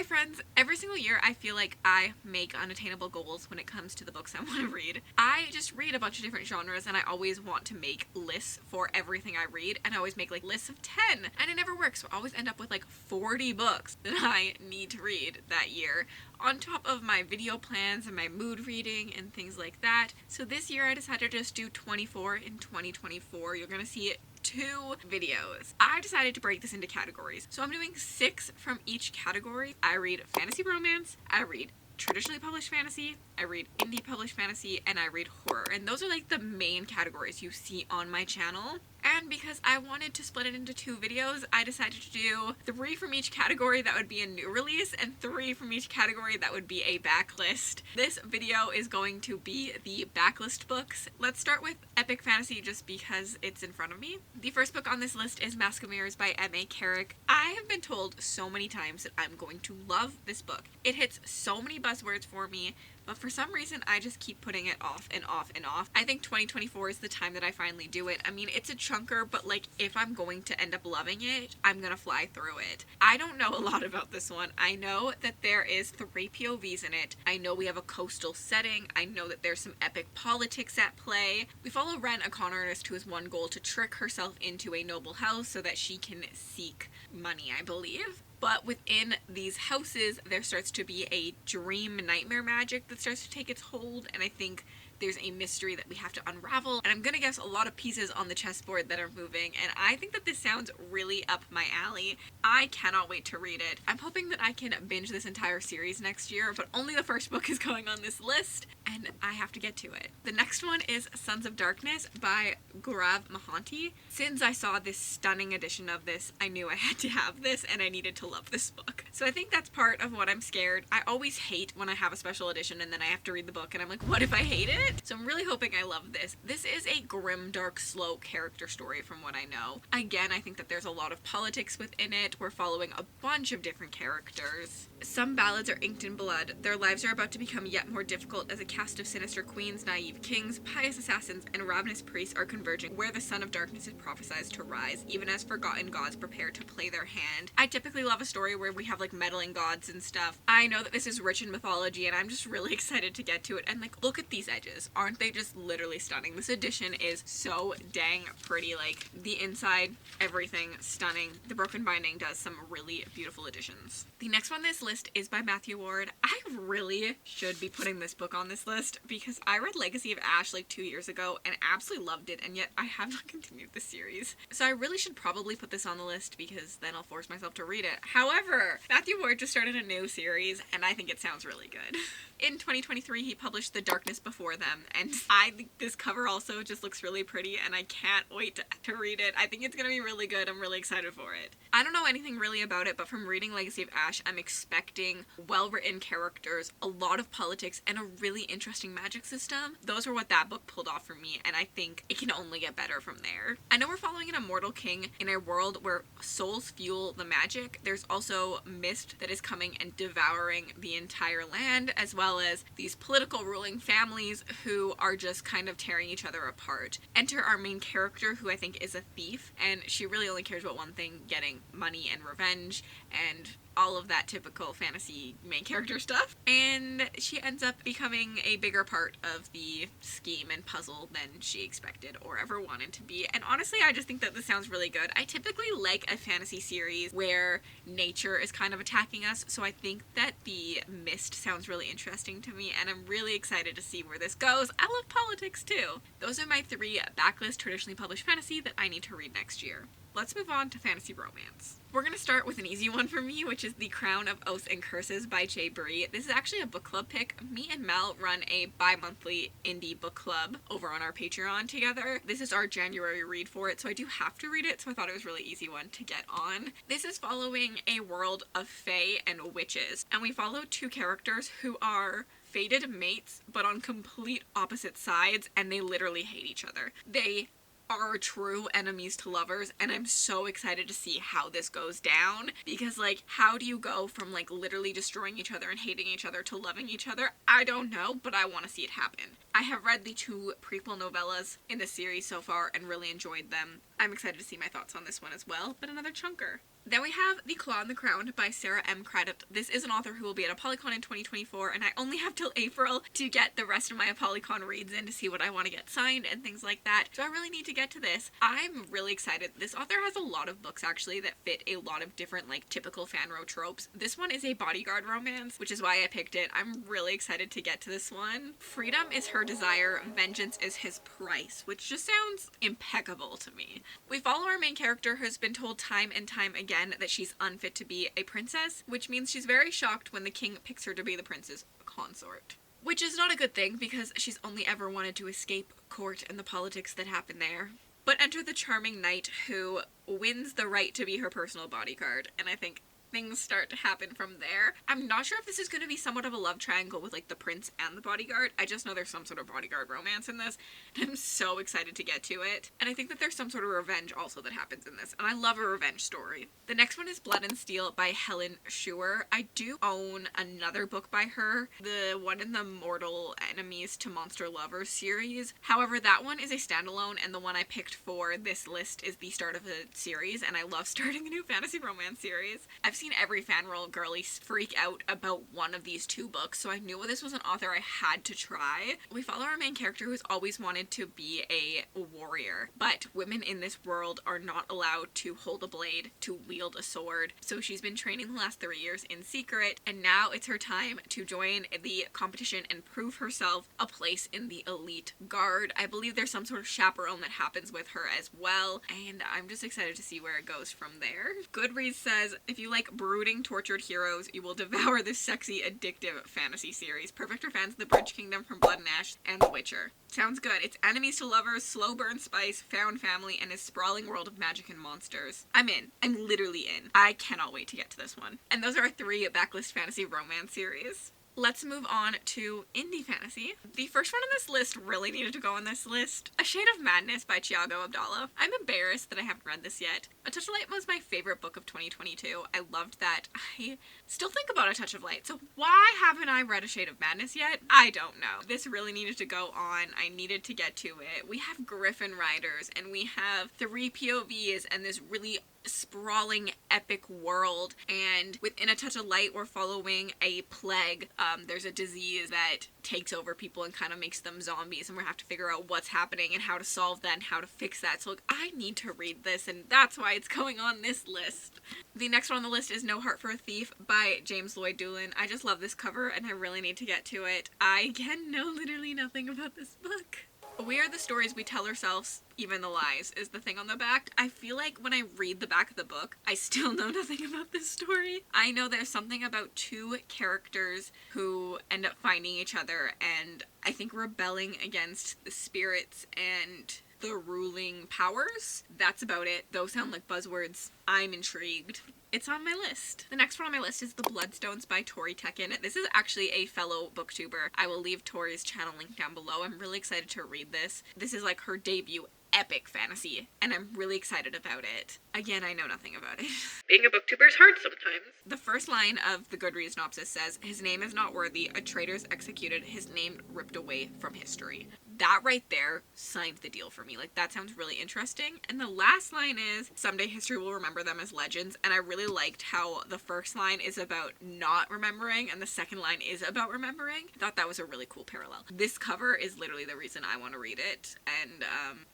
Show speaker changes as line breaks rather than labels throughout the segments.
Hi friends! Every single year I feel like I make unattainable goals when it comes to the books I want to read. I just read a bunch of different genres and I always want to make lists for everything I read, and I always make like lists of 10 and it never works, so I always end up with like 40 books that I need to read that year on top of my video plans and my mood reading and things like that. So this year I decided to just do 24 in 2024. You're gonna see 2 videos. I decided to break this into categories. So I'm doing 6 from each category. I read fantasy romance, I read traditionally published fantasy, I read indie published fantasy, and I read horror. And those are like the main categories you see on my channel. And because I wanted to split it into 2 videos, I decided to do 3 from each category that would be a new release, and 3 from each category that would be a backlist. This video is going to be the backlist books. Let's start with epic fantasy just because it's in front of me. The first book on this list is Mask of Mirrors by M.A. Carrick. I have been told so many times that I'm going to love this book. It hits so many buzzwords for me, but for some reason I just keep putting it off and off and off. I think 2024 is the time that I finally do it. I mean, it's a chunker, but like if I'm going to end up loving it, I'm gonna fly through it. I don't know a lot about this one. I know that there is 3 POVs in it. I know we have a coastal setting. I know that there's some epic politics at play. We follow Ren, a con artist who has one goal: to trick herself into a noble house so that she can seek money, I believe. But within these houses, there starts to be a dream nightmare magic that starts to take its hold, and I think there's a mystery that we have to unravel, and I'm gonna guess a lot of pieces on the chessboard that are moving, and I think that this sounds really up my alley. I cannot wait to read it. I'm hoping that I can binge this entire series next year, but only the first book is going on this list, and I have to get to it. The next one is Sons of Darkness by Gaurav Mohanty. Since I saw this stunning edition of this, I knew I had to have this, and I needed to love this book. So I think that's part of what I'm scared. I always hate when I have a special edition and then I have to read the book and I'm like, what if I hate it? So I'm really hoping I love this. This is a grim, dark, slow character story from what I know. Again, I think that there's a lot of politics within it. We're following a bunch of different characters. Some ballads are inked in blood. Their lives are about to become yet more difficult as a cast of sinister queens, naive kings, pious assassins, and ravenous priests are converging where the Son of Darkness is prophesied to rise, even as forgotten gods prepare to play their hand. I typically love a story where we have like meddling gods and stuff. I know that this is rich in mythology and I'm just really excited to get to it, and like, look at these edges. Aren't they just literally stunning? This edition is so dang pretty. Like, the inside, everything stunning. The broken binding does some really beautiful additions. The next one on this list is by Matthew Ward. I really should be putting this book on this list because I read Legacy of Ash like 2 years ago and absolutely loved it, and yet I have not continued the series. So I really should probably put this on the list because then I'll force myself to read it. However, Matthew Ward just started a new series and I think it sounds really good. In 2023, he published The Darkness Before Them, and I think this cover also just looks really pretty and I can't wait to read it. I think it's gonna be really good. I'm really excited for it. I don't know anything really about it, but from reading Legacy of Ash, I'm expecting well-written characters, a lot of politics, and a really interesting magic system. Those are what that book pulled off for me, and I think it can only get better from there. I know we're following an immortal king in a world where souls fuel the magic. There's also mist that is coming and devouring the entire land, as well as these political ruling families who are just kind of tearing each other apart. Enter our main character, who I think is a thief, and she really only cares about one thing: getting money and revenge and all of that typical fantasy main character stuff. And she ends up becoming a bigger part of the scheme and puzzle than she expected or ever wanted to be. And honestly, I just think that this sounds really good. I typically like a fantasy series where nature is kind of attacking us, so I think that the mist sounds really interesting to me, and I'm really excited to see where this goes. I love politics too. Those are my 3 backlist traditionally published fantasy that I need to read next year. Let's move on to fantasy romance. We're going to start with an easy one for me, which is The Crown of Oaths and Curses by Jay Bree. This is actually a book club pick. Me and Mel run a bi-monthly indie book club over on our Patreon together. This is our January read for it, so I do have to read it, so I thought it was a really easy one to get on. This is following a world of fae and witches, and we follow 2 characters who are fated mates, but on complete opposite sides, and they literally hate each other. They are true enemies to lovers, and I'm so excited to see how this goes down, because like, how do you go from like literally destroying each other and hating each other to loving each other? I don't know, but I want to see it happen. I have read the 2 prequel novellas in the series so far and really enjoyed them. I'm excited to see my thoughts on this one as well, but another chunker. Then we have The Claw and the Crown by Sarah M. Craddock. This is an author who will be at ApollyCon in 2024, and I only have till April to get the rest of my ApollyCon reads in to see what I want to get signed and things like that, so I really need to get to this. I'm really excited. This author has a lot of books, actually, that fit a lot of different, like, typical fanro tropes. This one is a bodyguard romance, which is why I picked it. I'm really excited to get to this one. Freedom is her desire, vengeance is his price, which just sounds impeccable to me. We follow our main character who's been told time and time again that she's unfit to be a princess, which means she's very shocked when the king picks her to be the prince's consort. Which is not a good thing, because she's only ever wanted to escape court and the politics that happen there. But enter the charming knight who wins the right to be her personal bodyguard, and I think things start to happen from there. I'm not sure if this is going to be somewhat of a love triangle with, like, the prince and the bodyguard. I just know there's some sort of bodyguard romance in this, and I'm so excited to get to it. And I think that there's some sort of revenge also that happens in this, and I love a revenge story. The next one is Blood and Steel by Helen Schuer. I do own another book by her, the one in the Mortal Enemies to Monster Lovers series. However, that one is a standalone, and the one I picked for this list is the start of a series, and I love starting a new fantasy romance series. I've seen every fanroll girly freak out about one of these two books, so I knew this was an author I had to try. We follow our main character who's always wanted to be a warrior, but women in this world are not allowed to hold a blade, to wield a sword, so she's been training the last 3 years in secret, and now it's her time to join the competition and prove herself a place in the elite guard. I believe there's some sort of chaperone that happens with her as well, and I'm just excited to see where it goes from there. Goodreads says, if you like brooding, tortured heroes, you will devour this sexy, addictive fantasy series. Perfect for fans of the Bridge Kingdom from Blood and Ash and The Witcher. Sounds good. It's enemies to lovers, slow burn spice, found family, and a sprawling world of magic and monsters. I'm in. I'm literally in. I cannot wait to get to this one. And those are our 3 backlist fantasy romance series. Let's move on to indie fantasy. The first one on this list really needed to go on this list. A Shade of Madness by Thiago Abdallah. I'm embarrassed that I haven't read this yet. A Touch of Light was my favorite book of 2022. I loved that. I still think about A Touch of Light, so why haven't I read A Shade of Madness yet? I don't know. This really needed to go on. I needed to get to it. We have Griffin Riders, and we have 3 POVs, and this really sprawling epic world, and within A Touch of Light we're following a plague. There's a disease that takes over people and kind of makes them zombies, and we have to figure out what's happening and how to solve that and how to fix that. So like, I need to read this, and that's why it's going on this list. The next one on the list is No Heart for a Thief by James Lloyd Doolin. I just love this cover and I really need to get to it. I again know literally nothing about this book. We are the stories we tell ourselves, even the lies, is the thing on the back. I feel like when I read the back of the book, I still know nothing about this story. I know there's something about 2 characters who end up finding each other and I think rebelling against the spirits and the ruling powers. That's about it. Those sound like buzzwords. I'm intrigued. It's on my list. The next one on my list is The Bloodstones by Tori Tekken. This is actually a fellow booktuber. I will leave Tori's channel link down below. I'm really excited to read this. This is like her debut epic fantasy, and I'm really excited about it. Again, I know nothing about it. Being a booktuber is hard sometimes. The first line of the Goodreads synopsis says, his name is not worthy, a traitor's executed, his name ripped away from history. That right there signed the deal for me. Like, that sounds really interesting. And the last line is, someday history will remember them as legends. And I really liked how the first line is about not remembering and the second line is about remembering. I thought that was a really cool parallel. This cover is literally the reason I want to read it. And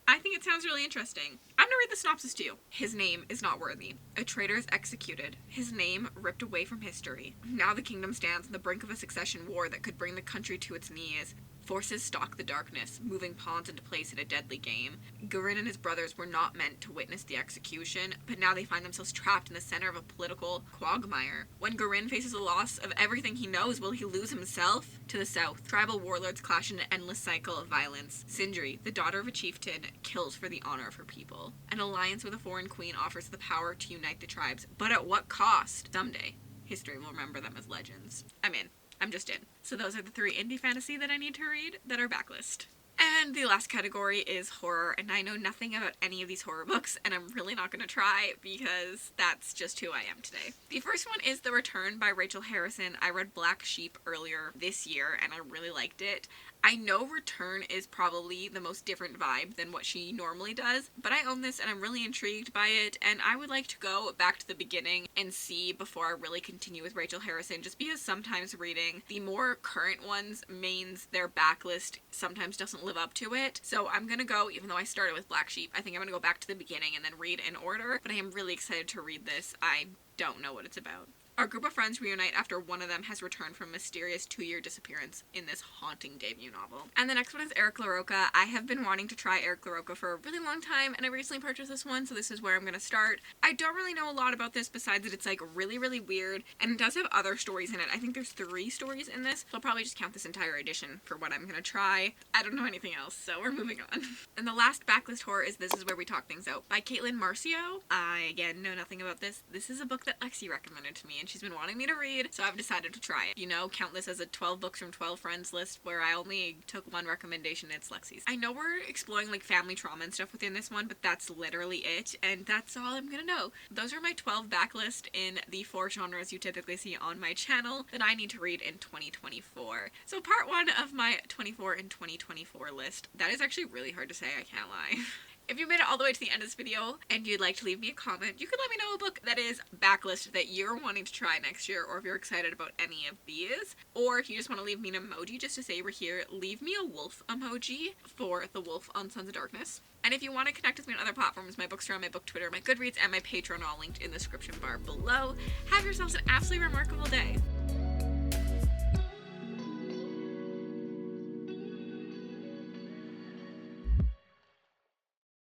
I think it sounds really interesting. I'm gonna read the synopsis to you. His name is not worthy. A traitor is executed. His name ripped away from history. Now the kingdom stands on the brink of a succession war that could bring the country to its knees. Forces stalk the darkness, moving pawns into place in a deadly game. Gurin and his brothers were not meant to witness the execution, but now they find themselves trapped in the center of a political quagmire. When Gurin faces a loss of everything he knows, will he lose himself? To the south, tribal warlords clash in an endless cycle of violence. Sindri, the daughter of a chieftain, kills for the honor of her people. An alliance with a foreign queen offers the power to unite the tribes, but at what cost? Someday, history will remember them as legends. I'm in. I'm just in. So those are the 3 indie fantasy that I need to read that are backlist. And the last category is horror, and I know nothing about any of these horror books, and I'm really not going to try because that's just who I am today. The first one is The Return by Rachel Harrison. I read Black Sheep earlier this year, and I really liked it. I know Return is probably the most different vibe than what she normally does, but I own this and I'm really intrigued by it, and I would like to go back to the beginning and see before I really continue with Rachel Harrison, just because sometimes reading the more current ones means their backlist sometimes doesn't live up to it. So I'm gonna go, even though I started with Black Sheep, I think I'm gonna go back to the beginning and then read in order, but I am really excited to read this. I don't know what it's about. Our group of friends reunite after one of them has returned from a mysterious 2-year disappearance in this haunting debut novel. And the next one is Eric LaRocca. I have been wanting to try Eric LaRocca for a really long time, and I recently purchased this one, so this is where I'm gonna start. I don't really know a lot about this besides that it's like really, really weird, and it does have other stories in it. I think there's 3 stories in this, so I'll probably just count this entire edition for what I'm gonna try. I don't know anything else, so we're moving on. And the last backlist horror is This Is Where We Talk Things Out by Caitlin Marcio. I, again, know nothing about this. This is a book that Lexi recommended to me, and she's been wanting me to read, so I've decided to try it. You know, count this as a 12 books from 12 friends list where I only took one recommendation. It's Lexi's. I know we're exploring like family trauma and stuff within this one, but that's literally it, and that's all I'm gonna know. Those are my 12 backlist in the 4 genres you typically see on my channel that I need to read in 2024. So part 1 of my 24 in 2024 list. That is actually really hard to say, I can't lie. If you made it all the way to the end of this video and you'd like to leave me a comment, you can let me know a book that is backlist that you're wanting to try next year, or if you're excited about any of these, or if you just want to leave me an emoji just to say we're here, leave me a wolf emoji for the wolf on Sons of Darkness. And if you want to connect with me on other platforms, my bookstore, my book Twitter, my Goodreads, and my Patreon are all linked in the description bar below. Have yourselves an absolutely remarkable day.